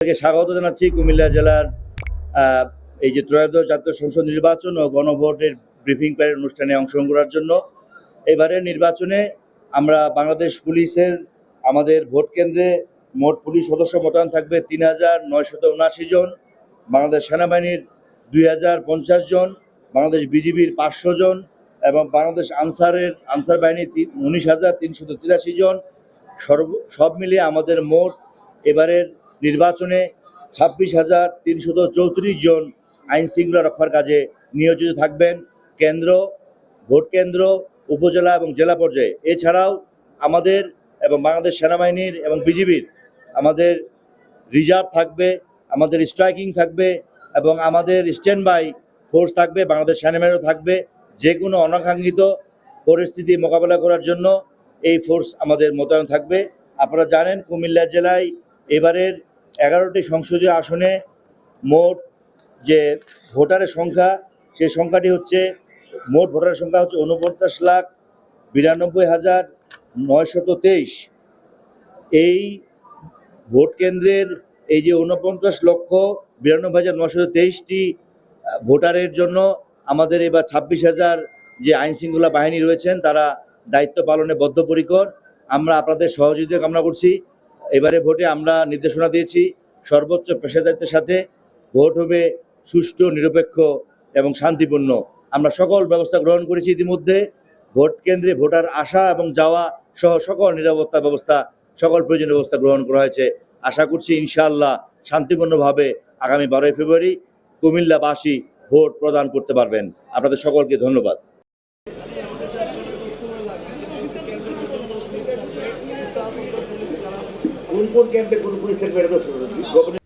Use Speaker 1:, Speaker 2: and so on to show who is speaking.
Speaker 1: থেকে স্বাগত জানাচ্ছি কুমিল্লা জেলার এই যে ত্রয়োদশ জাতীয় সংসদ নির্বাচন ও গণভোটের ব্রিফিং প্যারেড অনুষ্ঠানে অংশগ্রহণ করার জন্য। এবারের নির্বাচনে আমরা বাংলাদেশ পুলিশের আমাদের ভোট কেন্দ্রে মোট পুলিশ সদস্য মোতায়েন থাকবে ৩,৯৭৯ জন, বাংলাদেশ সেনাবাহিনীর ২,০৫০ জন, বাংলাদেশ বিজিবির ৫০০ জন এবং বাংলাদেশ আনসার বাহিনীর ১৯,৩৮৩ জন। সব মিলিয়ে আমাদের মোট এবারের নির্বাচনে ২৬,৩৩৪ জন আইন শৃঙ্খলা রক্ষার কাজে নিয়োজিত থাকবেন ভোট কেন্দ্র, উপজেলা এবং জেলা পর্যায়ে। এছাড়াও আমাদের এবং বাংলাদেশ সেনাবাহিনীর এবং বিজিবির আমাদের রিজার্ভ থাকবে, আমাদের স্ট্রাইকিং থাকবে এবং আমাদের স্ট্যান্ড বাই ফোর্স থাকবে, বাংলাদেশ সেনাবাহিনীও থাকবে। যে কোনো অনাকাঙ্ক্ষিত পরিস্থিতি মোকাবেলা করার জন্য এই ফোর্স আমাদের মোতায়েন থাকবে। আপনারা জানেন কুমিল্লা জেলায় এবারের 11টি সংসদীয় আসনে মোট যে ভোটারের সংখ্যা, সেই সংখ্যাটি হচ্ছে মোট ভোটারের সংখ্যা হচ্ছে 49,92,923। এই ভোট কেন্দ্রের এই যে 49,92,923টি ভোটারের জন্য আমাদের এবার 26,000 যে আইন শৃঙ্খলা বাহিনী রয়েছেন তারা দায়িত্ব পালনে বদ্ধপরিকর। আমরা আপনাদের সহযোগিতা কামনা করছি। এবারে ভোটে আমরা নির্দেশনা দিয়েছি সর্বোচ্চ পেশাদারিত্বের সাথে ভোট হবে সুষ্ঠু, নিরপেক্ষ এবং শান্তিপূর্ণ। আমরা সকল ব্যবস্থা গ্রহণ করেছি ইতিমধ্যে। ভোট কেন্দ্রে ভোটার আসা এবং যাওয়া সহ সকল নিরাপত্তা ব্যবস্থা, সকল প্রয়োজনীয় ব্যবস্থা গ্রহণ করা হয়েছে। আশা করছি ইনশাআল্লাহ শান্তিপূর্ণভাবে আগামী 12ই ফেব্রুয়ারি কুমিল্লাবাসী ভোট প্রদান করতে পারবেন। আপনাদের সকলকে ধন্যবাদ।
Speaker 2: কোন ক্যাম্পে কোন পুলিশ থাকবে এটা তো